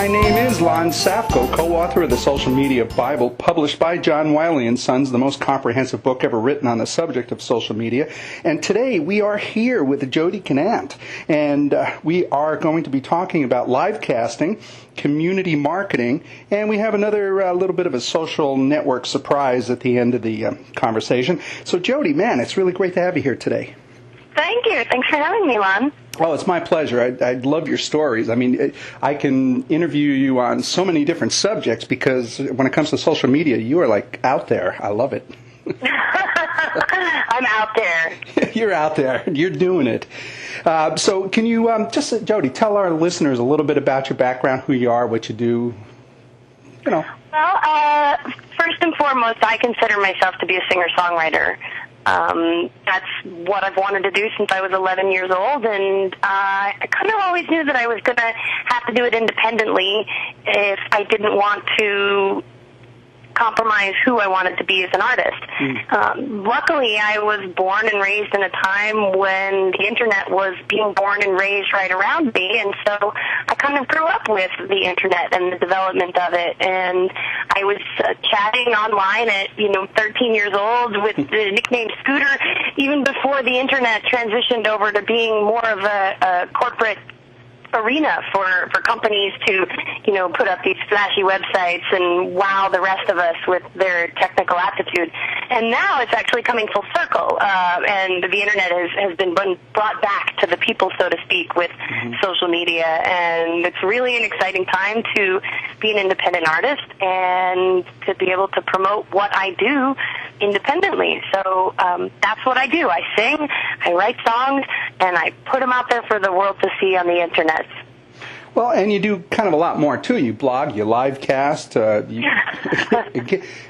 My name is Lon Safko, co-author of the Social Media Bible, published by John Wiley & Sons, the most comprehensive book ever written on the subject of social media. And today we are here with Jody Gnant, and we are going to be talking about livecasting, community marketing, and we have another little bit of a social network surprise at the end of the conversation. So Jody, man, it's really great to have you here today. Thank you. Thanks for having me, Lon. Oh, it's my pleasure. I love your stories. I mean, I can interview you on so many different subjects because when it comes to social media, you are like out there. I love it. I'm out there. You're out there. You're doing it. So can you just, Jody, tell our listeners a little bit about your background, who you are, what you do, you know. Well, first and foremost, I consider myself to be a singer-songwriter. That's what I've wanted to do since I was 11 years old, and I kind of always knew that I was going to have to do it independently if I didn't want to compromise who I wanted to be as an artist. Luckily, I was born and raised in a time when the internet was being born and raised right around me, and so I kind of grew up with the internet and the development of it. And I was chatting online at 13 years old with the nickname Scooter, even before the internet transitioned over to being more of a corporate arena for companies to, put up these flashy websites and wow the rest of us with their technical aptitude. And now it's actually coming full circle, and the internet has been brought back to the people, so to speak, with social media. And it's really an exciting time to be an independent artist and to be able to promote what I do independently. So that's what I do. I sing, I write songs, and I put them out there for the world to see on the internet. Well, and you do kind of a lot more, too. You blog, you livecast.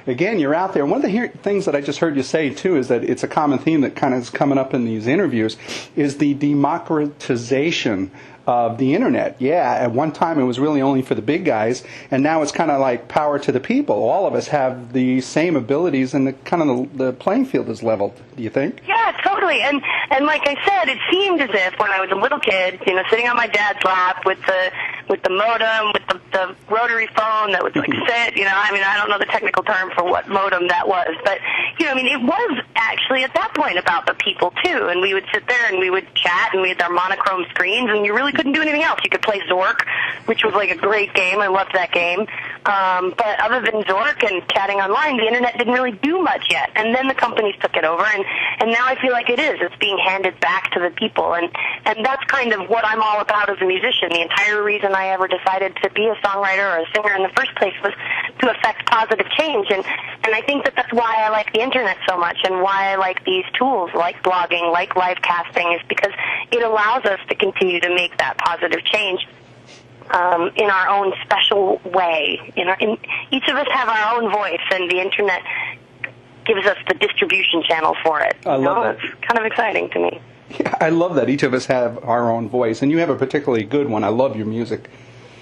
Again, you're out there. One of the things that I just heard you say, too, is that it's a common theme that kind of is coming up in these interviews, is the democratization of the internet. Yeah, at one time it was really only for the big guys, and now it's kind of like power to the people. All of us have the same abilities, and the playing field is leveled. Do you think? Yeah, totally. And like I said, it seemed as if when I was a little kid, sitting on my dad's lap with the modem, with the rotary phone that would sit. I don't know the technical term for what modem that was, but it was actually at that point about the people too. And we would sit there and we would chat, and we had our monochrome screens, and you really couldn't do anything else. You could play Zork, which was like a great game. I loved that game. But other than Zork and chatting online, the internet didn't really do much yet. And then the companies took it over, and now I feel like it is. It's being handed back to the people. And that's kind of what I'm all about as a musician. The entire reason I ever decided to be a songwriter or a singer in the first place was to affect positive change. And I think that that's why I like the internet so much, and why I like these tools like blogging, like livecasting, is because it allows us to continue to make that positive change in our own special way. Each of us have our own voice, and the internet gives us the distribution channel for it. I love that. It's kind of exciting to me. Yeah, I love that each of us have our own voice, and you have a particularly good one. I love your music.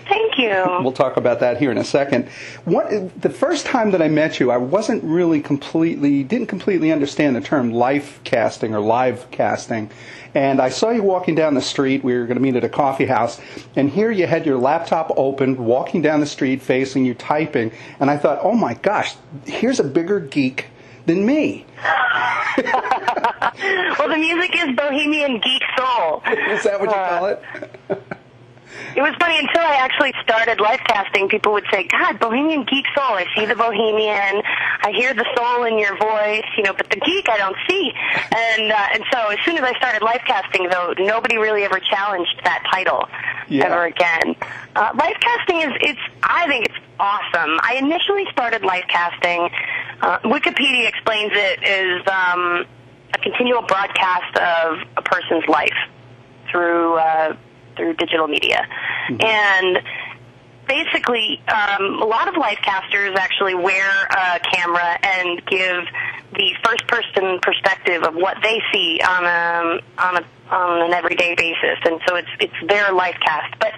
Thank you. We'll talk about that here in a second. The first time that I met you, I wasn't really didn't completely understand the term livecasting or live casting. And I saw you walking down the street. We were going to meet at a coffee house. And here you had your laptop open, walking down the street, facing you, typing. And I thought, oh my gosh, here's a bigger geek than me. Well, the music is bohemian geek soul. Is that what you call it? It was funny, until I actually started livecasting, people would say, God, bohemian geek soul. I see the bohemian, I hear the soul in your voice, but the geek I don't see. And so as soon as I started livecasting, though, nobody really ever challenged that title ever again. Livecasting I think it's awesome. I initially started livecasting. Wikipedia explains it as a continual broadcast of a person's life through digital media. And basically, a lot of livecasters actually wear a camera and give the first-person perspective of what they see on an everyday basis, and so it's their livecast. But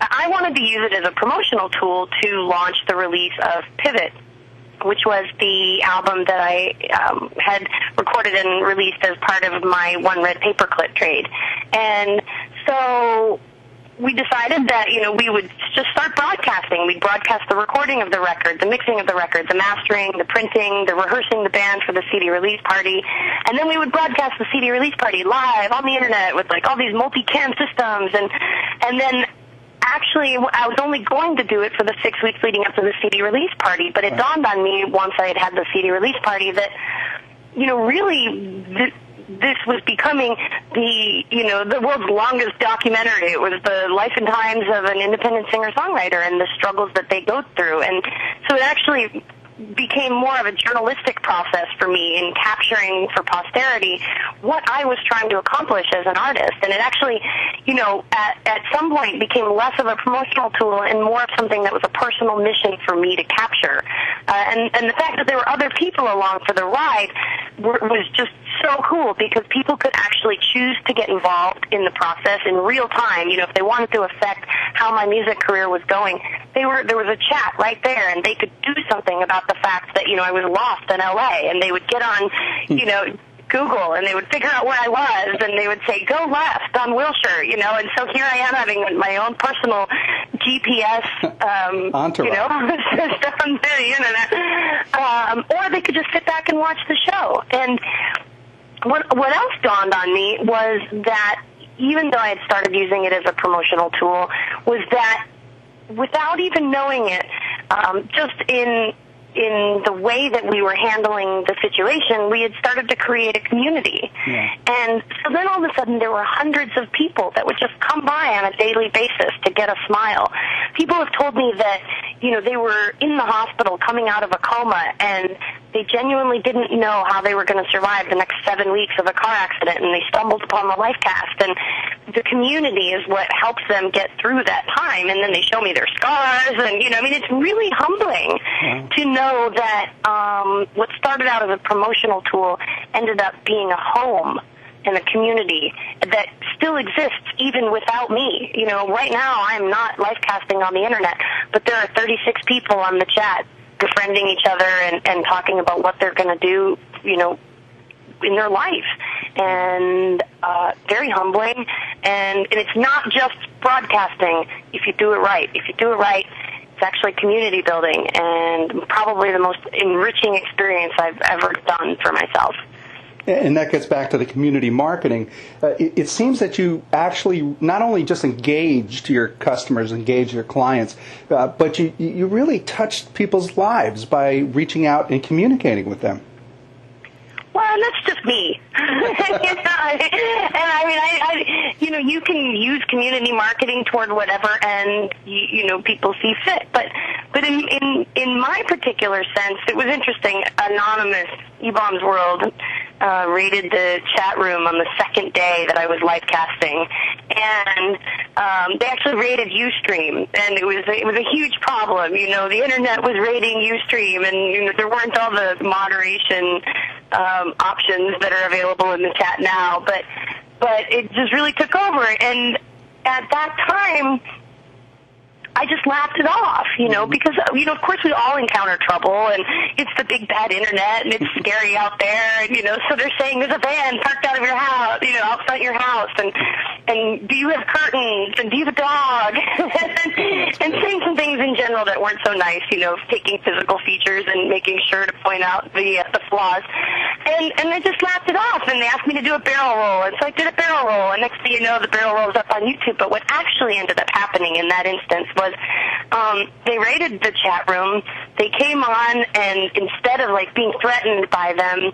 I wanted to use it as a promotional tool to launch the release of Pivot, which was the album that I had recorded and released as part of my One Red Paperclip trade. And so we decided that, we would just start broadcasting. We'd broadcast the recording of the record, the mixing of the record, the mastering, the printing, the rehearsing the band for the CD release party, and then we would broadcast the CD release party live on the internet with all these multi-cam systems, and then actually I was only going to do it for the 6 weeks leading up to the CD release party, but it dawned on me once I had the CD release party that, really this was becoming the world's longest documentary. It was the life and times of an independent singer-songwriter and the struggles that they go through. And so it actually became more of a journalistic process for me in capturing for posterity what I was trying to accomplish as an artist. And it actually, at some point became less of a promotional tool and more of something that was a personal mission for me to capture. And the fact that there were other people along for the ride was just so cool, because people could actually choose to get involved in the process in real time. If they wanted to affect how my music career was going, there was a chat right there, and they could do something about the fact that, I was lost in LA, and they would get on, Google, and they would figure out where I was, and they would say, go left on Wilshire, and so here I am having my own personal GPS, system on the internet. Or they could just sit back and watch the show. And what else dawned on me was that even though I had started using it as a promotional tool, was that without even knowing it, just in the way that we were handling the situation, we had started to create a community. Yeah. And so then all of a sudden there were hundreds of people that would just come by on a daily basis to get a smile. People have told me that, they were in the hospital coming out of a coma, and they genuinely didn't know how they were going to survive the next 7 weeks of a car accident, and they stumbled upon the Livecast. And the community is what helps them get through that time, and then they show me their scars, and, it's really humbling to know that what started out as a promotional tool ended up being a home and a community that still exists even without me. Right now I'm not livecasting on the internet, but there are 36 people on the chat befriending each other and talking about what they're going to do, in their life. And very humbling. And it's not just broadcasting if you do it right. If you do it right, it's actually community building, and probably the most enriching experience I've ever done for myself. And that gets back to the community marketing. It seems that you actually not only just engaged your customers, engaged your clients, but you really touched people's lives by reaching out and communicating with them. Well, that's just me. You can use community marketing toward whatever, and people see fit. But in my particular sense, it was interesting. Anonymous, E-Bombs World, rated the chat room on the second day that I was livecasting, and they actually rated Ustream, and it was a huge problem. The internet was rating Ustream, and there weren't all the moderation options that are available in the chat now, but it just really took over. And at that time, I just laughed it off, because, of course we all encounter trouble, and it's the big bad internet, and it's scary out there, and, so they're saying there's a van parked out of your house, outside your house, and do you have curtains, and do you have a dog, and saying some things in general that weren't so nice, taking physical features and making sure to point out the flaws. And I just laughed it off, and they asked me to do a barrel roll, and so I did a barrel roll, and next thing you know, the barrel roll's up on YouTube. But what actually ended up happening in that instance was they raided the chat room. They came on, and instead of being threatened by them,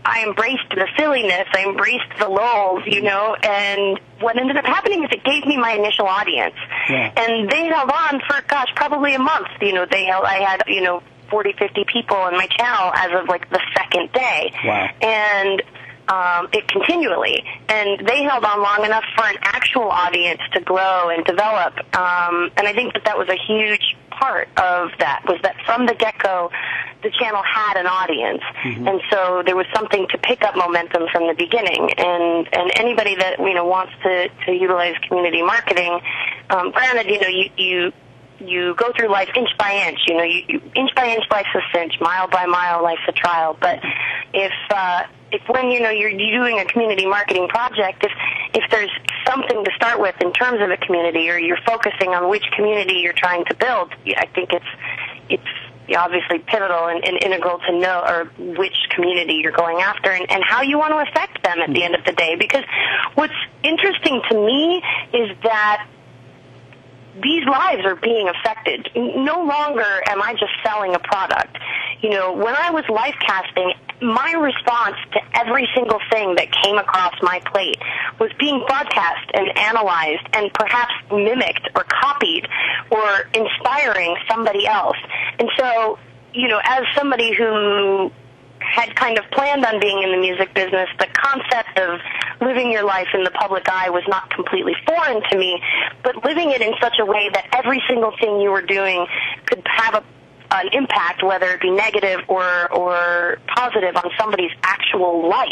I embraced the silliness, I embraced the lulls, and what ended up happening is it gave me my initial audience. Yeah. And they held on for, probably a month. I had, 40, 50 people in my channel as of the second day. Wow. And it continually. And they held on long enough for an actual audience to grow and develop. And I think that was a huge part of that, was that from the get-go, the channel had an audience. Mm-hmm. And so there was something to pick up momentum from the beginning. And anybody that, wants to utilize community marketing, granted, you go through life inch by inch. You inch by inch life's a cinch, mile by mile life's a trial. But if when you're doing a community marketing project, if there's something to start with in terms of a community, or you're focusing on which community you're trying to build, I think it's obviously pivotal and integral to know or which community you're going after and how you want to affect them at the end of the day. Because what's interesting to me is that these lives are being affected. No longer am I just selling a product. You know, when I was Livecasting, my response to every single thing that came across my plate was being broadcast and analyzed and perhaps mimicked or copied or inspiring somebody else. And so, you know, as somebody who had kind of planned on being in the music business, the concept of living your life in the public eye was not completely foreign to me, but living it in such a way that every single thing you were doing could have an impact, whether it be negative or positive, on somebody's actual life.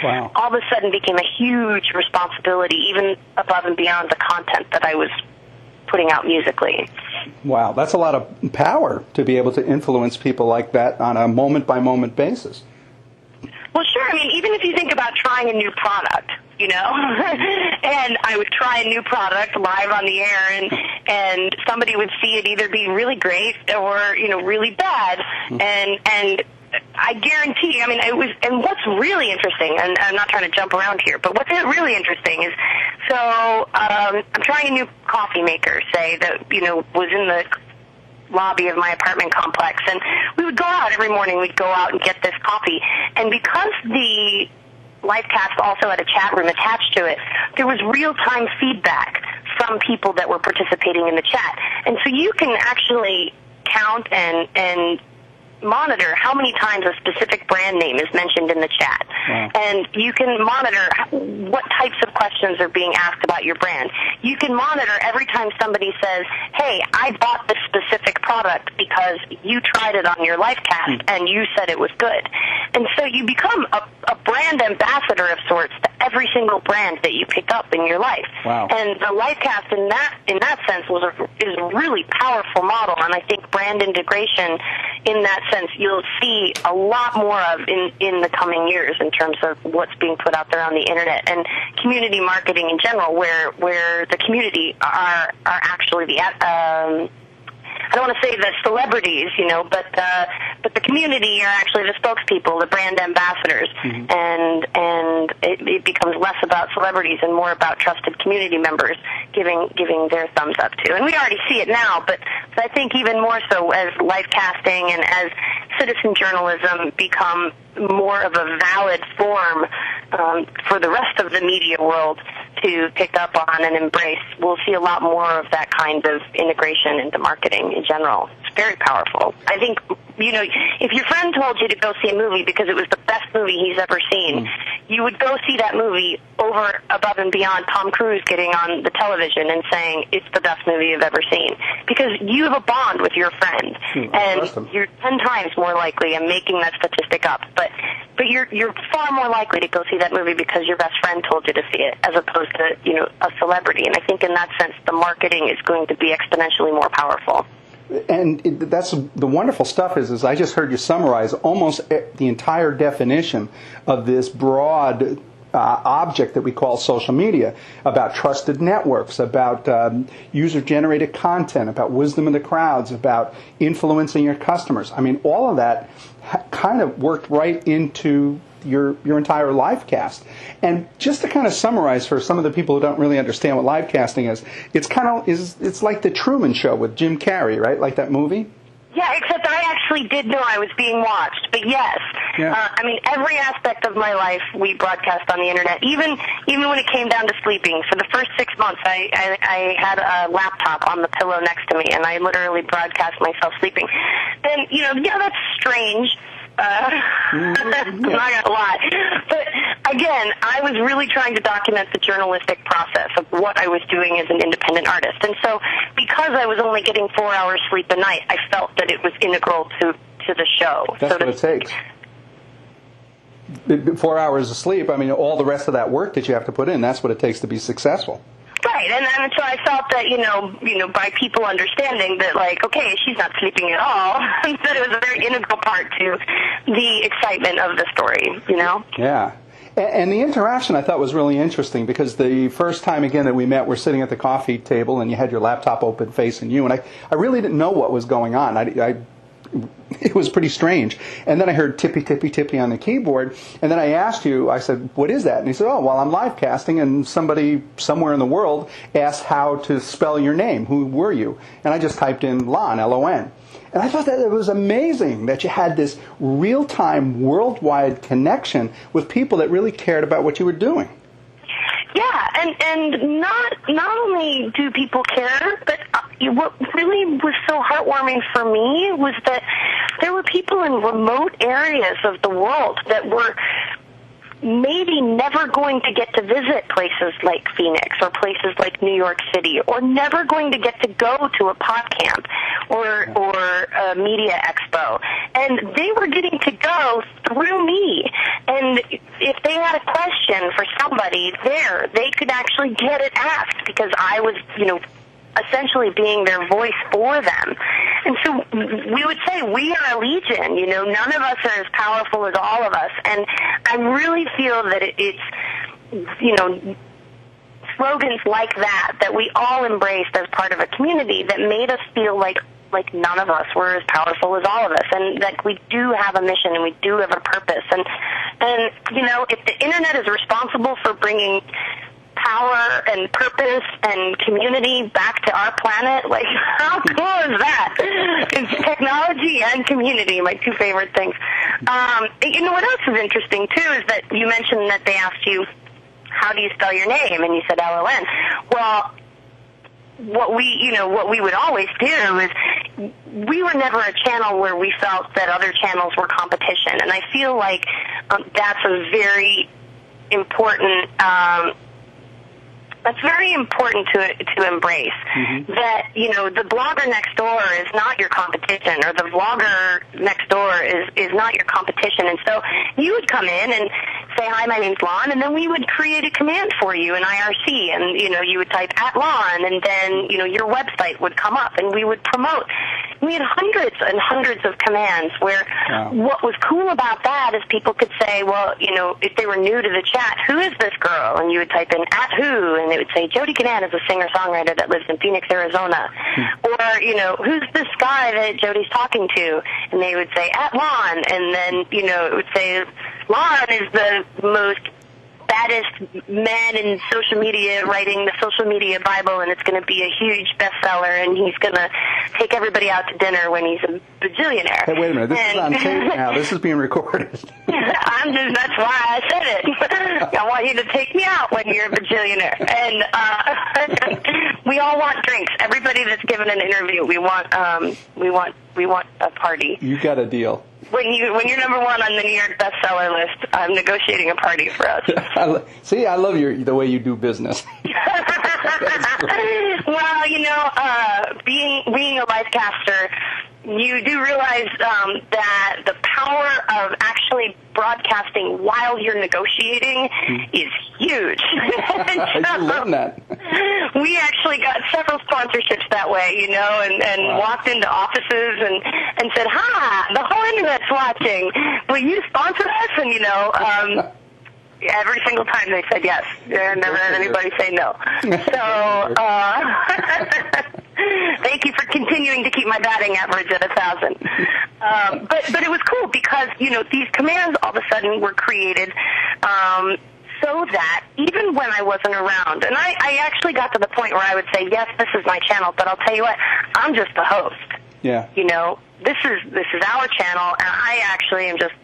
Wow. All of a sudden became a huge responsibility, even above and beyond the content that I was putting out musically. Wow, that's a lot of power to be able to influence people like that on a moment-by-moment basis. Well, sure. I mean, even if you think about trying a new product, you know, and I would try a new product live on the air, and somebody would see it either be really great or, you know, really bad, and I guarantee, I mean, it was, and what's really interesting, and I'm not trying to jump around here, but what's really interesting is, so I'm trying a new coffee maker, say, that, you know, was in the lobby of my apartment complex, and we would go out every morning. We'd go out and get this coffee, and because the Livecast also had a chat room attached to it, there was real-time feedback from people that were participating in the chat, and so you can actually count and monitor how many times a specific brand name is mentioned in the chat. Wow. And you can monitor what types of questions are being asked about your brand. You can monitor every time somebody says, hey, I bought this specific product because you tried it on your Livecast and you said it was good. And so you become a brand ambassador of sorts to every single brand that you pick up in your life. Wow. And the Livecast in that sense is a really powerful model, and I think brand integration in that sense you'll see a lot more of in the coming years in terms of what's being put out there on the internet and community marketing in general, where the community are actually the I don't want to say the celebrities, you know, but the community are actually the spokespeople, the brand ambassadors, and it becomes less about celebrities and more about trusted community members giving their thumbs up to. And we already see it now, but I think even more so as Livecasting and as citizen journalism become more of a valid form for the rest of the media world to pick up on and embrace, we'll see a lot more of that kind of integration into marketing in general. It's very powerful. I think, you know, if your friend told you to go see a movie because it was the best movie he's ever seen, you would go see that movie over, above and beyond Tom Cruise getting on the television and saying it's the best movie you've ever seen, because you have a bond with your friend, and you're 10 times more likely, I'm making that statistic up, but you're far more likely to go see that movie because your best friend told you to see it, as opposed to, you know, a celebrity. And I think in that sense, the marketing is going to be exponentially more powerful. And that's the wonderful stuff is I just heard you summarize almost the entire definition of this broad object that we call social media, about trusted networks, about user-generated content, about wisdom of the crowds, about influencing your customers. I mean, all of that kind of worked right into your entire Livecast. And just to kind of summarize for some of the people who don't really understand what Livecasting is, it's like the Truman Show with Jim Carrey, right? Like that movie? Yeah, except I actually did know I was being watched. But yes, I mean, every aspect of my life we broadcast on the internet. Even when it came down to sleeping, for the first 6 months, I had a laptop on the pillow next to me, and I literally broadcast myself sleeping. And that's strange. I'm not gonna lie, but again, I was really trying to document the journalistic process of what I was doing as an independent artist, and so because I was only getting 4 hours sleep a night, I felt that it was integral to the show. That's what it takes. 4 hours of sleep. I mean, all the rest of that work that you have to put in, that's what it takes to be successful. Right, and so I felt that, by people understanding that, like, okay, she's not sleeping at all, that it was a very integral part to the excitement of the story, you know? Yeah. And the interaction I thought was really interesting, because the first time again that we met, we're sitting at the coffee table and you had your laptop open facing you, and I really didn't know what was going on. It was pretty strange. And then I heard tippy, tippy, tippy on the keyboard. And then I asked you, I said, what is that? And he said, oh, well, I'm live casting, and somebody somewhere in the world asked how to spell your name. Who were you? And I just typed in Lon, L-O-N. And I thought that it was amazing that you had this real-time, worldwide connection with people that really cared about what you were doing. Yeah, and not only do people care, but what really was so heartwarming for me was that there were people in remote areas of the world that were maybe never going to get to visit places like Phoenix or places like New York City, or never going to get to go to a PodCamp or a media expo. And they were getting to go through me. And if they had a question for somebody there, they could actually get it asked, because I was, essentially being their voice for them. And so we would say we are a legion, none of us are as powerful as all of us. And I really feel that it's, slogans like that we all embraced as part of a community that made us feel like none of us were as powerful as all of us, and that we do have a mission and we do have a purpose. And if the internet is responsible for bringing power and purpose and community back to our planet, how cool is that? It's technology and community, my two favorite things. What else is interesting too is that you mentioned that they asked you, how do you spell your name? And you said L-O-N. Well, what we would always do is, we were never a channel where we felt that other channels were competition. And I feel like that's a very important that's very important to embrace. Mm-hmm. That, the blogger next door is not your competition, or the vlogger next door is not your competition. And so you would come in and say, hi, my name's Lon, and then we would create a command for you in IRC, and, you would type @Lon, and then, your website would come up, and we would promote. We had hundreds and hundreds of commands where what was cool about that is people could say, well, if they were new to the chat, who is this girl? And you would type in @who, and they would say, Jody Gnant is a singer-songwriter that lives in Phoenix, Arizona. Or, who's this guy that Jody's talking to? And they would say, @Lon, and then, it would say, Lon is the most baddest man in social media, writing the social media Bible, and it's going to be a huge bestseller, and he's going to take everybody out to dinner when he's a bajillionaire. Hey, wait a minute. This is on tape now. This is being recorded. That's why I said it. I want you to take me out when you're a bajillionaire. And we all want drinks. Everybody that's given an interview, we want a party. You got a deal. When you're number one on the New York bestseller list, I'm negotiating a party for us. See, I love the way you do business. Well, being a Livecaster, you do realize that the power of actually broadcasting while you're negotiating is huge. I love that. We actually got several sponsorships that way, and walked into offices and said, hi, the whole internet's watching. Will you sponsor us? And, every single time they said yes. I never had anybody say no. So, thank you for continuing to keep my batting average at 1,000. But it was cool because, these commands all of a sudden were created so that even when I wasn't around, and I actually got to the point where I would say, yes, this is my channel, but I'll tell you what, I'm just the host. Yeah. This is our channel, and I actually am just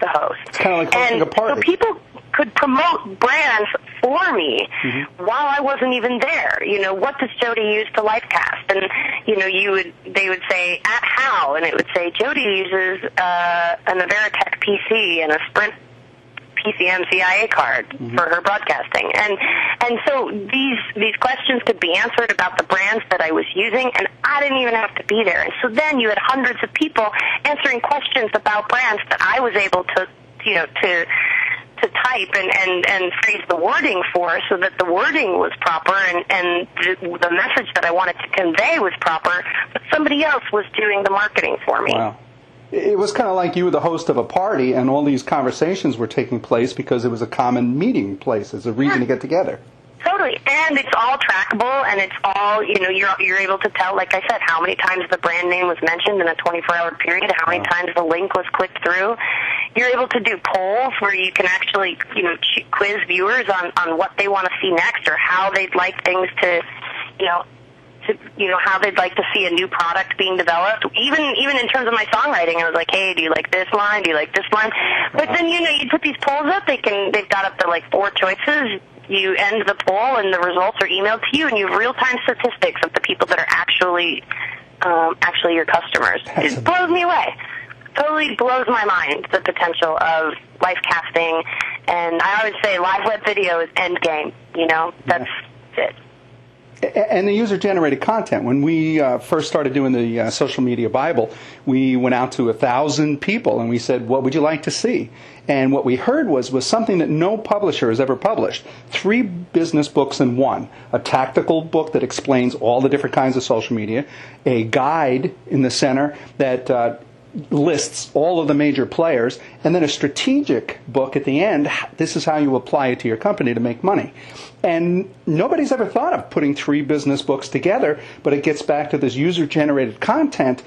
the host. It's kind of like hosting a party. So people could promote brands for me while I wasn't even there. What does Jody use to livecast? And they would say @how, and it would say Jody uses an Averitech PC and a Sprint PCM CIA card for her broadcasting. And so these questions could be answered about the brands that I was using, and I didn't even have to be there. And so then you had hundreds of people answering questions about brands that I was able to type and phrase the wording for, so that the wording was proper and the message that I wanted to convey was proper, but somebody else was doing the marketing for me. Wow. It was kind of like you were the host of a party, and all these conversations were taking place because it was a common meeting place. It's a reason to get together. Totally, and it's all trackable, and it's all, you're able to tell, like I said, how many times the brand name was mentioned in a 24-hour period, how many times the link was clicked through. You're able to do polls where you can actually, quiz viewers on what they want to see next or how they'd like things to, how they'd like to see a new product being developed. Even in terms of my songwriting, I was like, hey, do you like this line? Do you like this line? But then, you put these polls up, they've got up to like 4 choices. You end the poll, and the results are emailed to you, and you have real-time statistics of the people that are actually your customers. It blows me away. Totally blows my mind, the potential of Livecasting. And I always say live web video is end game. That's it. And the user-generated content. When we first started doing the Social Media Bible, we went out to 1,000 people and we said, what would you like to see? And what we heard was something that no publisher has ever published. 3 business books in one. A tactical book that explains all the different kinds of social media. A guide in the center that lists all of the major players, and then a strategic book at the end. This is how you apply it to your company to make money. And nobody's ever thought of putting 3 business books together, but it gets back to this user-generated content.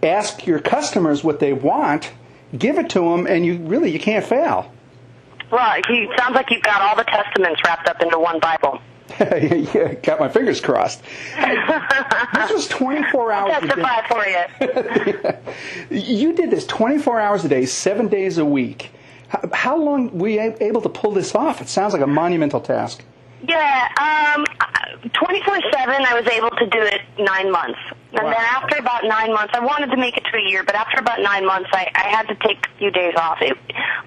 Ask your customers what they want, give it to them, and you can't fail. Well, it sounds like you've got all the testaments wrapped up into one Bible. Yeah, got my fingers crossed. This was 24 hours a day. Testify for you. You did this 24 hours a day, 7 days a week. How long were you able to pull this off? It sounds like a monumental task. Yeah, 24/7, I was able to do it 9 months. And then after about 9 months, I wanted to make it to a year, but after about 9 months, I had to take a few days off.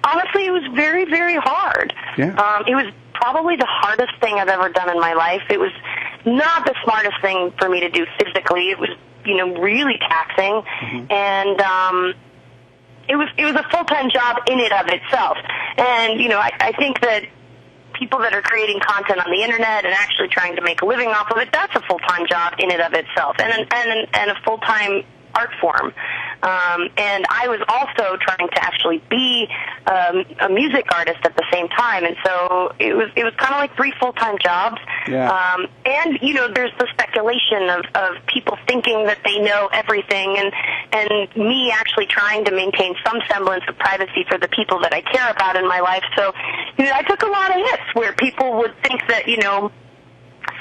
Honestly, it was very, very hard. Yeah. It was probably the hardest thing I've ever done in my life. It was not the smartest thing for me to do physically. It was, really taxing. Mm-hmm. And it was a full-time job in and of itself. And, I think that people that are creating content on the internet and actually trying to make a living off of it, that's a full-time job in and of itself, and a full-time art form. And I was also trying to actually be a music artist at the same time, and so it was kind of like 3 full-time jobs. Yeah. And there's the speculation of people thinking that they know everything, and me actually trying to maintain some semblance of privacy for the people that I care about in my life. So I took a lot of hits where people would think that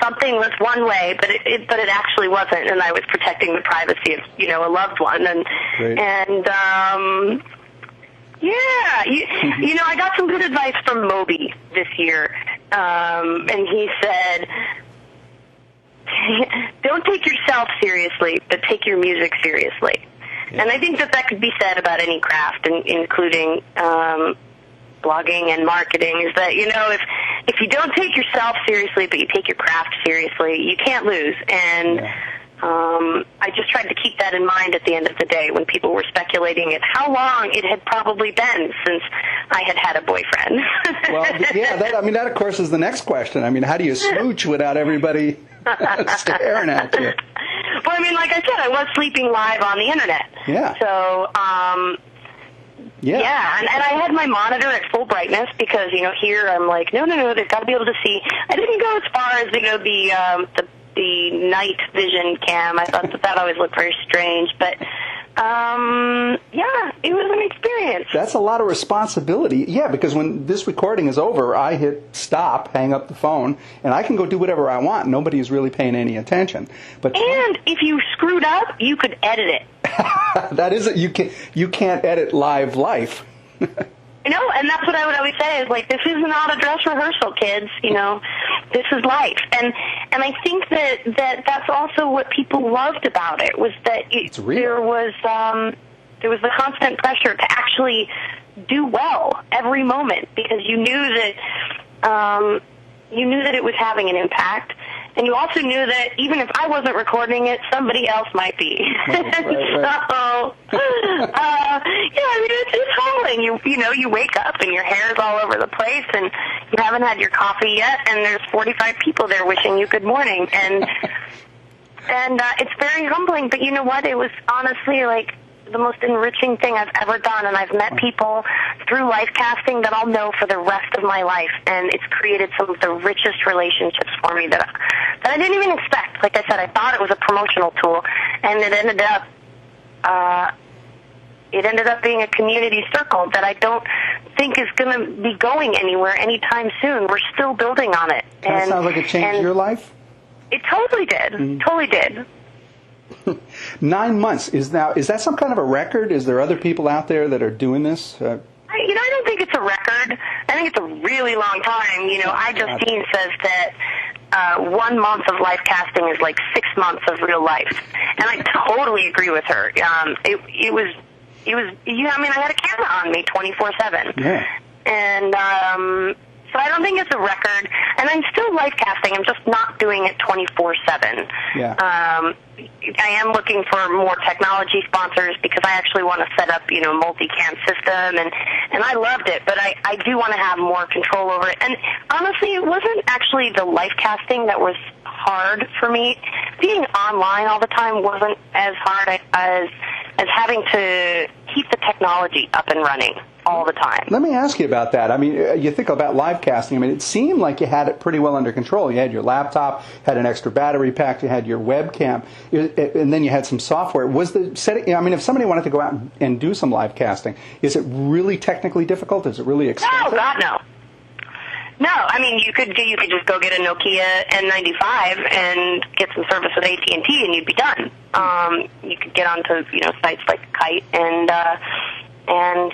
something was one way, but it actually wasn't, and I was protecting the privacy of a loved one, and I got some good advice from Moby this year, and he said, don't take yourself seriously, but take your music seriously. Yeah. And I think that could be said about any craft, including blogging and marketing, is that if you don't take yourself seriously but you take your craft seriously, you can't lose. And I just tried to keep that in mind at the end of the day when people were speculating at how long it had probably been since I had a boyfriend. Well, yeah, that of course is the next question. I mean, how do you smooch without everybody staring at you? Well, like I said, I was sleeping live on the internet. Yeah. So, yeah, and I had my monitor at full brightness because, here I'm like, no, they've got to be able to see. I didn't go as far as, the night vision cam. I thought that always looked very strange, but, it was an experience. That's a lot of responsibility. Yeah, because when this recording is over, I hit stop, hang up the phone, and I can go do whatever I want. Nobody's really paying any attention. And if you screwed up, you could edit it. That is it. You can't edit live life. And that's what I would always say is this is not a dress rehearsal, kids. This is life. And I think that's also what people loved about it was that there was the constant pressure to actually do well every moment because you knew that it was having an impact. And you also knew that even if I wasn't recording it, somebody else might be. Right. So, it's humbling. You wake up and your hair's all over the place, and you haven't had your coffee yet, and there's 45 people there wishing you good morning, and it's very humbling. But you know what? It was honestly the most enriching thing I've ever done, and I've met people through Livecasting that I'll know for the rest of my life, and it's created some of the richest relationships for me that I didn't even expect. Like I said, I thought it was a promotional tool, and it ended up being a community circle that I don't think is going to be going anywhere anytime soon. We're still building on it. That sounds like it changed your life? It totally did. Totally did. 9 months. Is that some kind of a record? Is there other people out there that are doing this? I don't think it's a record. I think it's a really long time. iJustine says that 1 month of life casting is like 6 months of real life. And I totally agree with her. It was, I had a camera on me 24/7. Yeah. And, so I don't think it's a record, and I'm still live casting. I'm just not doing it 24/7. Yeah. I am looking for more technology sponsors because I actually want to set up, multi-cam system, and I loved it, but I do want to have more control over it. And honestly, it wasn't actually the live casting that was hard for me. Being online all the time wasn't as hard as having to keep the technology up and running all the time. Let me ask you about that. I mean, you think about live casting. I mean, it seemed like you had it pretty well under control. You had your laptop, had an extra battery pack, you had your webcam, and then you had some software. Was the setting? I mean, if somebody wanted to go out and do some live casting, is it really technically difficult? Is it really expensive? No, God, no. No, I mean, you could just go get a Nokia N95 and get some service with AT&T, and you'd be done. You could get onto sites like Kite and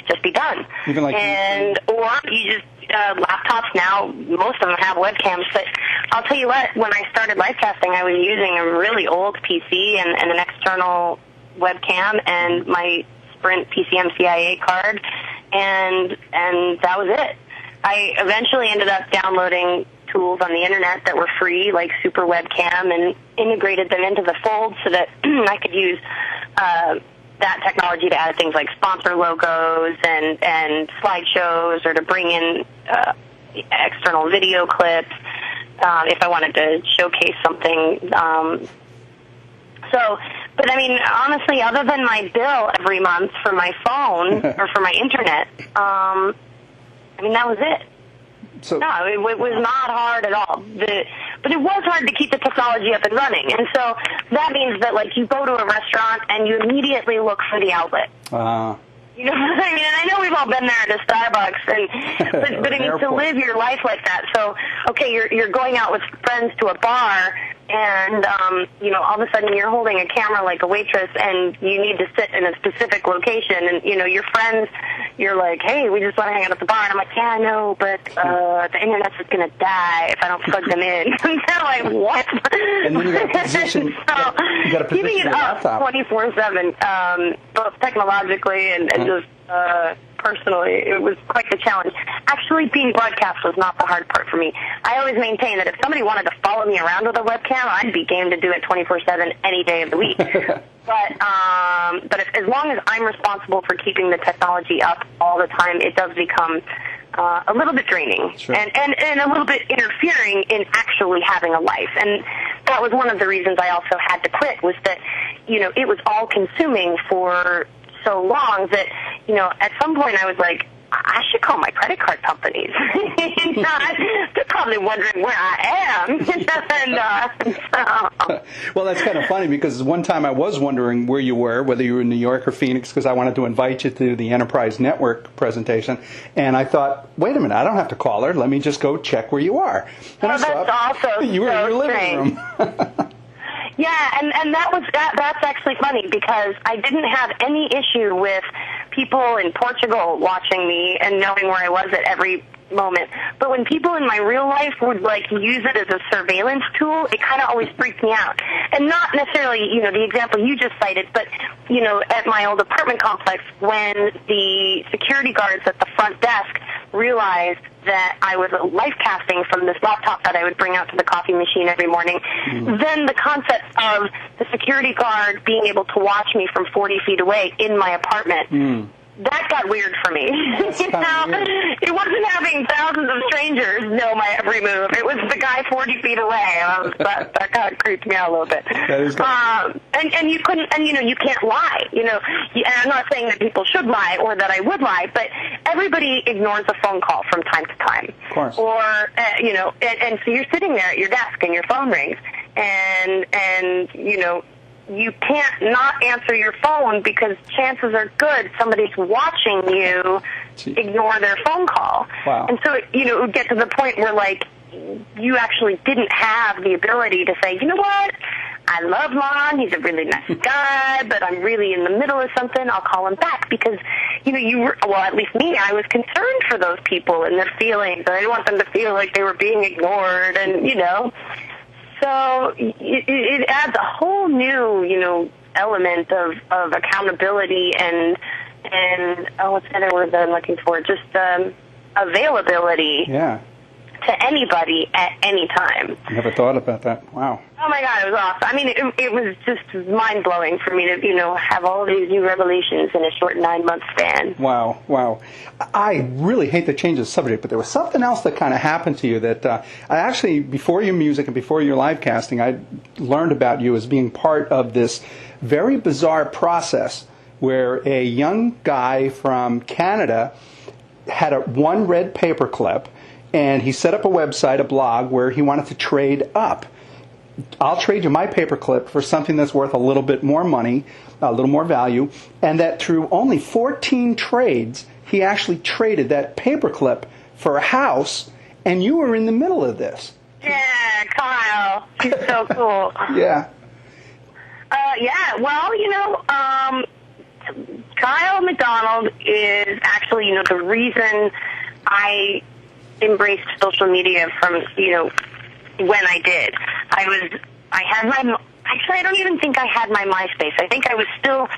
just be done. Even like or you just laptops now, most of them have webcams. But I'll tell you what, when I started live casting, I was using a really old PC and an external webcam and my Sprint PCM-CIA card, and that was it. I eventually ended up downloading tools on the internet that were free, like Super Webcam, and integrated them into the fold so that I could use that technology to add things like sponsor logos and slideshows, or to bring in external video clips if I wanted to showcase something. But I mean, honestly, other than my bill every month for my phone or for my internet, I mean, that was it. So, no, it was not hard at all. But it was hard to keep the technology up and running. And so that means that, like, you go to a restaurant and you immediately look for the outlet. You know what I mean? And I know we've all been there at a Starbucks, but I mean, to live your life like that. So, okay, you're going out with friends to a bar, and all of a sudden you're holding a camera like a waitress, and you need to sit in a specific location, and your friends, you're like, hey, we just want to hang out at the bar, and I'm like, yeah, I know, but the internet's just gonna die if I don't plug them in. And they're like, what? And then you got to position. You got to position keeping it up 24/7, both technologically and just personally, it was quite the challenge. Actually, being broadcast was not the hard part for me. I always maintain that if somebody wanted to follow me around with a webcam, I'd be game to do it 24/7 any day of the week. But as long as I'm responsible for keeping the technology up all the time, it does become a little bit draining. Sure. and a little bit interfering in actually having a life. And that was one of the reasons I also had to quit, was that, it was all consuming for so long that, at some point I was like, I should call my credit card companies. They're probably wondering where I am. Well, that's kind of funny, because one time I was wondering where you were, whether you were in New York or Phoenix, because I wanted to invite you to the Enterprise Network presentation. And I thought, wait a minute, I don't have to call her. Let me just go check where you are. And that's also you were in your living room. Yeah, and that's actually funny, because I didn't have any issue with people in Portugal watching me and knowing where I was at every moment. But when people in my real life would, like, use it as a surveillance tool, it kind of always freaked me out. And not necessarily, the example you just cited, but, at my old apartment complex, when the security guards at the front desk realized that I was live casting from this laptop that I would bring out to the coffee machine every morning, then the concept of the security guard being able to watch me from 40 feet away in my apartment that got weird for me. It wasn't having thousands of strangers know my every move. It was the guy 40 feet away. That kind of creeped me out a little bit. And you couldn't, and you can't lie. And I'm not saying that people should lie or that I would lie, but everybody ignores a phone call from time to time. Of course. Or and so you're sitting there at your desk and your phone rings, and you can't not answer your phone because chances are good somebody's watching you ignore their phone call. Wow. And so, it would get to the point where, like, you actually didn't have the ability to say, you know what, I love Lon, he's a really nice guy, but I'm really in the middle of something, I'll call him back, because, you were, well, at least me, I was concerned for those people and their feelings, and I didn't want them to feel like they were being ignored, and, So it adds a whole new, element of accountability and what's the other word that I'm looking for? Just availability. Yeah. To anybody at any time. Never thought about that. Wow. Oh my God, it was awesome. I mean, it was just mind blowing for me to have all these new revelations in a short 9-month span. Wow. I really hate to change the subject, but there was something else that kind of happened to you that I actually, before your music and before your live casting, I learned about you as being part of this very bizarre process where a young guy from Canada had one red paperclip. And he set up a website, a blog, where he wanted to trade up. I'll trade you my paperclip for something that's worth a little bit more money, a little more value. And that through only 14 trades, he actually traded that paperclip for a house. And you were in the middle of this. Yeah, Kyle. He's so cool. Yeah. Kyle McDonald is actually, the reason I embraced social media from, when I did. I don't even think I had my MySpace. I think I was still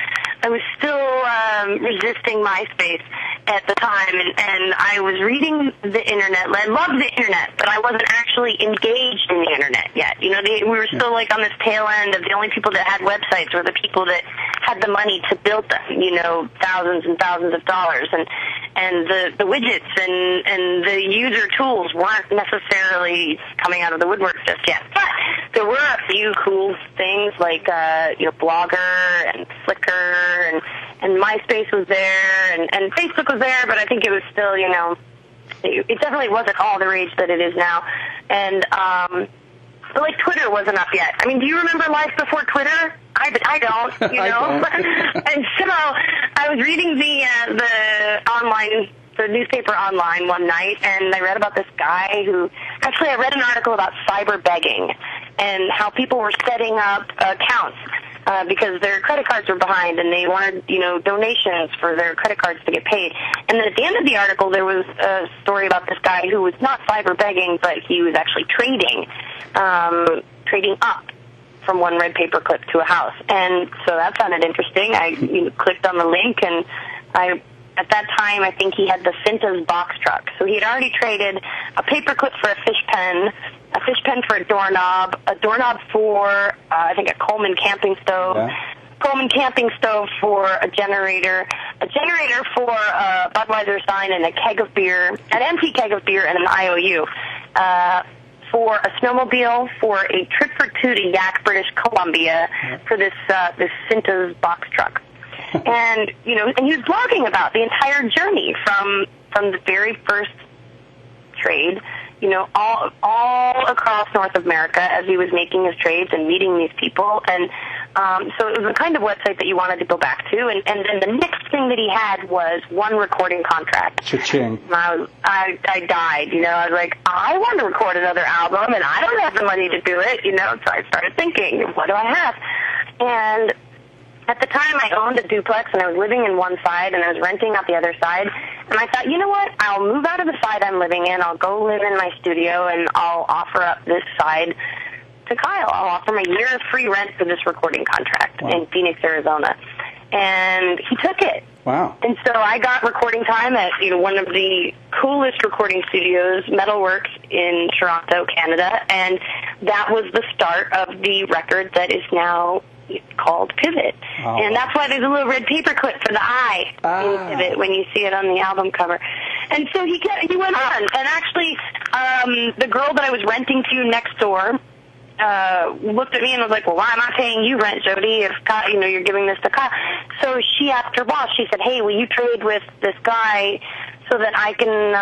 resisting MySpace at the time, and I was reading the internet. I loved the internet, but I wasn't actually engaged in the internet yet. We were still like on this tail end of the only people that had websites were the people that had the money to build them, thousands and thousands of dollars, and the widgets and the user tools weren't necessarily coming out of the woodwork just yet. But there were a few cool things like Blogger and Flickr and MySpace was there and Facebook was there, but I think it was still, it definitely wasn't all the rage that it is now. And but like Twitter wasn't up yet. I mean, do you remember life before Twitter? I don't, I don't. And so I was reading the newspaper online one night, and I read about this guy I read an article about cyber begging and how people were setting up accounts because their credit cards were behind and they wanted, donations for their credit cards to get paid. And then at the end of the article, there was a story about this guy who was not cyber begging, but he was actually trading up from one red paperclip to a house. And so that sounded interesting. I clicked on the link, and at that time, I think he had the Cintas box truck. So he had already traded a paperclip for a fish pen for a doorknob for, I think, a Coleman camping stove, Coleman camping stove for a generator for a Budweiser sign and a keg of beer, an empty keg of beer and an IOU, for a snowmobile, for a trip for two to Yak, British Columbia, for this Cintas box truck. And, and he was blogging about the entire journey from the very first trade, all across North America as he was making his trades and meeting these people. And so it was the kind of website that you wanted to go back to. And then the next thing that he had was one recording contract. Cha-ching. I died, I was like, I want to record another album, and I don't have the money to do it, so I started thinking, what do I have? And at the time, I owned a duplex, and I was living in one side, and I was renting out the other side. And I thought, you know what? I'll move out of the side I'm living in. I'll go live in my studio, and I'll offer up this side to Kyle. I'll offer him a year of free rent for this recording contract in Phoenix, Arizona. And he took it. Wow. And so I got recording time at one of the coolest recording studios, Metalworks, in Toronto, Canada. And that was the start of the record that is now called Pivot. Oh. And that's why there's a little red paper clip for the eye in Pivot when you see it on the album cover. And so he went on, and actually the girl that I was renting to next door looked at me and was like, well, why am I paying you rent, Jody, if Kyle, you're giving this to Kyle? So she asked her boss, she said, hey, will you trade with this guy so that I can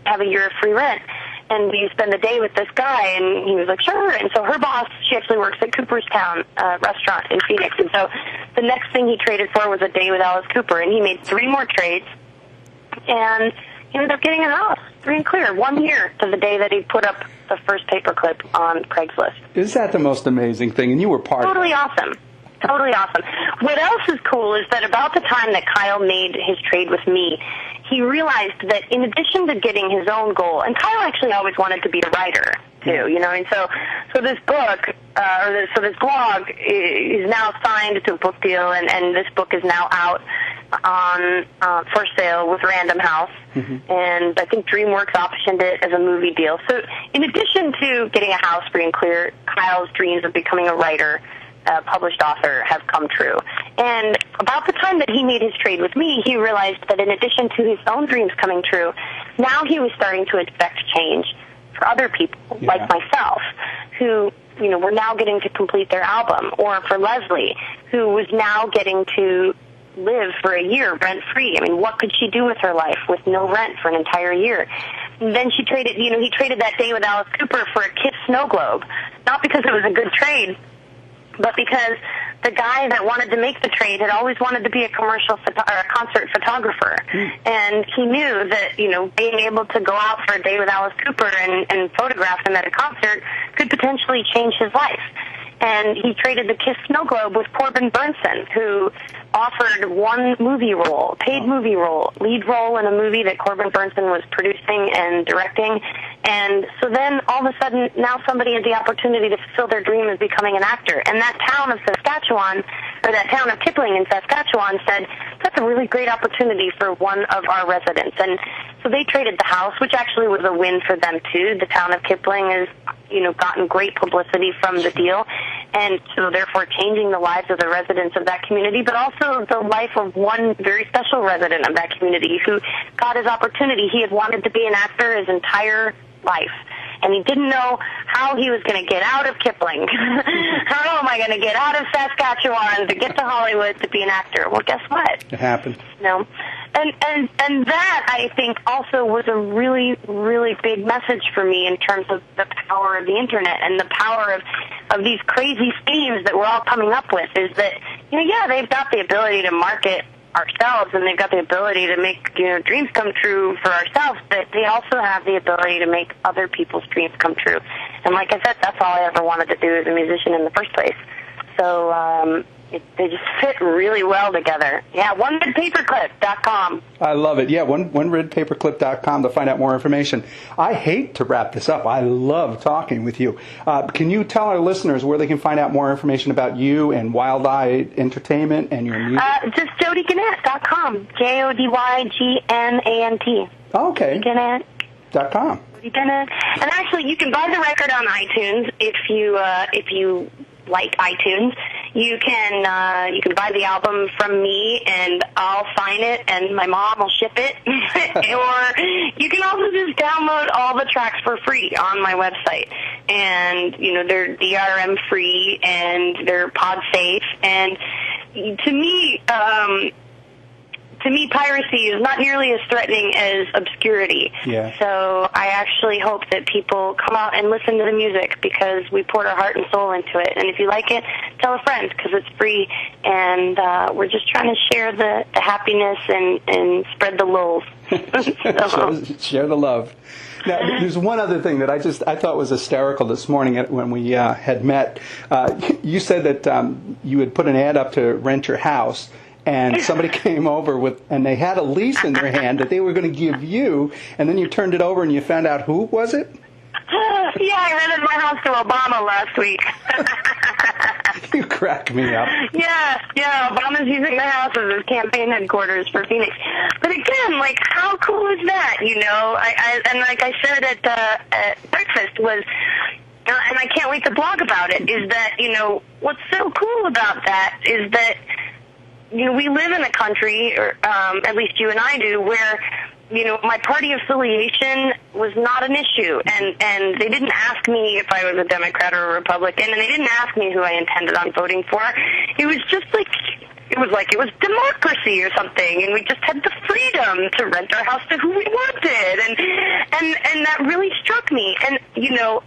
have a year of free rent? And will you spend the day with this guy? And he was like, sure. And so her boss, she actually works at Cooperstown restaurant in Phoenix. And so the next thing he traded for was a day with Alice Cooper. And he made 3 more trades. And he ended up getting a house, free and clear, 1 year to the day that he put up the first paperclip on Craigslist. Is that the most amazing thing? And you were part Totally of it. Awesome. Totally awesome. What else is cool is that about the time that Kyle made his trade with me, he realized that in addition to getting his own goal, and Kyle actually always wanted to be a writer too, and so this book, this blog is now signed to a book deal, and this book is now out on for sale with Random House, and I think DreamWorks optioned it as a movie deal. So in addition to getting a house free and clear, Kyle's dreams of becoming a writer, published author, have come true. And about the time that he made his trade with me, he realized that in addition to his own dreams coming true, now he was starting to expect change for other people, like myself, who, were now getting to complete their album, or for Leslie, who was now getting to live for a year rent-free. I mean, what could she do with her life with no rent for an entire year? And then he traded that day with Alice Cooper for a Kiss snow globe, not because it was a good trade, but because the guy that wanted to make the trade had always wanted to be a commercial or a concert photographer. And he knew that, being able to go out for a day with Alice Cooper and photograph him at a concert could potentially change his life. And he traded the Kiss snow globe with Corbin Burnson, who offered one movie role, paid movie role, lead role in a movie that Corbin Burnson was producing and directing. And so then all of a sudden, now somebody had the opportunity to fulfill their dream of becoming an actor. And that town of Saskatchewan, or that town of Kipling in Saskatchewan, said, that's a really great opportunity for one of our residents. And so they traded the house, which actually was a win for them too. The town of Kipling has, gotten great publicity from the deal, and so therefore changing the lives of the residents of that community, but also the life of one very special resident of that community who got his opportunity. He had wanted to be an actor his entire life, and he didn't know how he was going to get out of Kipling. How am I going to get out of Saskatchewan to get to Hollywood to be an actor? Well, guess what? It happened. And that, I think, also was a really, really big message for me in terms of the power of the Internet and the power of these crazy schemes that we're all coming up with, is that, they've got the ability to market ourselves, and they've got the ability to make, dreams come true for ourselves, but they also have the ability to make other people's dreams come true. And like I said, that's all I ever wanted to do as a musician in the first place. So, they just fit really well together. Yeah, OneRedPaperclip.com. I love it. Yeah, OneRedPaperclip.com to find out more information. I hate to wrap this up. I love talking with you. Can you tell our listeners where they can find out more information about you and Wild Eye Entertainment and your music? Just JodyGnant.com. JodyGnant. Okay. Gnant.com. And actually, you can buy the record on iTunes if you like iTunes. You can buy the album from me, and I'll sign it, and my mom will ship it. Or you can also just download all the tracks for free on my website. And, they're DRM free, and they're pod safe. And to me, piracy is not nearly as threatening as obscurity. Yeah. So I actually hope that people come out and listen to the music, because we poured our heart and soul into it. And if you like it, tell a friend, because it's free. And we're just trying to share the happiness and spread the lulls. Share the love. Now, there's one other thing that I thought was hysterical this morning when we had met. You said that you had put an ad up to rent your house, and somebody came over and they had a lease in their hand that they were going to give you, and then you turned it over and you found out who was it? Yeah, I rented my house to Obama last week. You crack me up. Yeah, Obama's using my house as his campaign headquarters for Phoenix. But again, how cool is that, and like I said at breakfast, was and I can't wait to blog about it, is that, what's so cool about that is that, we live in a country, or at least you and I do, where, my party affiliation was not an issue, and they didn't ask me if I was a Democrat or a Republican, and they didn't ask me who I intended on voting for. It was just like it was democracy or something, and we just had the freedom to rent our house to who we wanted, and that really struck me. And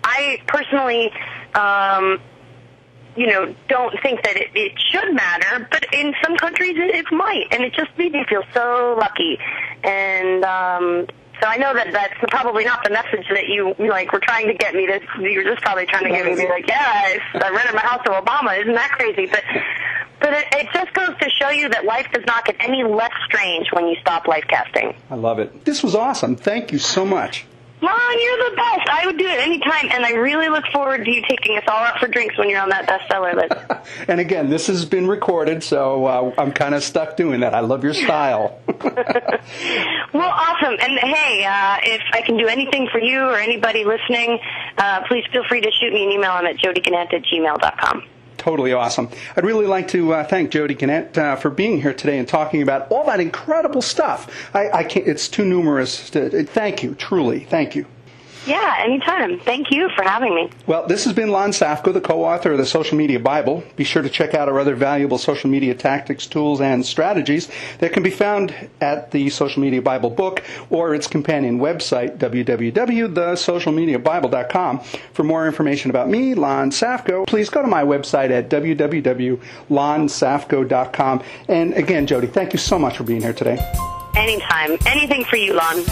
I personally don't think that it should matter, but in some countries it might, and it just made me feel so lucky. And so I know that that's probably not the message that you were trying to get me to. You're just probably trying to get me to be like, yeah, I rented my house to Obama. Isn't that crazy? But it just goes to show you that life does not get any less strange when you stop Livecasting. I love it. This was awesome. Thank you so much. Lon, you're the best. I would do it anytime, and I really look forward to you taking us all out for drinks when you're on that bestseller list. And again, this has been recorded, so I'm kind of stuck doing that. I love your style. Well, awesome. And hey, if I can do anything for you or anybody listening, please feel free to shoot me an email. I'm at jodygnant@gmail.com. Totally awesome. I'd really like to thank Jody Gnant for being here today and talking about all that incredible stuff. I can't, it's too numerous. Thank you, truly. Thank you. Yeah, anytime. Thank you for having me. Well, this has been Lon Safko, the co-author of the Social Media Bible. Be sure to check out our other valuable social media tactics, tools, and strategies that can be found at the Social Media Bible book or its companion website, www.thesocialmediabible.com. For more information about me, Lon Safko, please go to my website at www.lonsafko.com. And again, Jody, thank you so much for being here today. Anytime. Anything for you, Lon.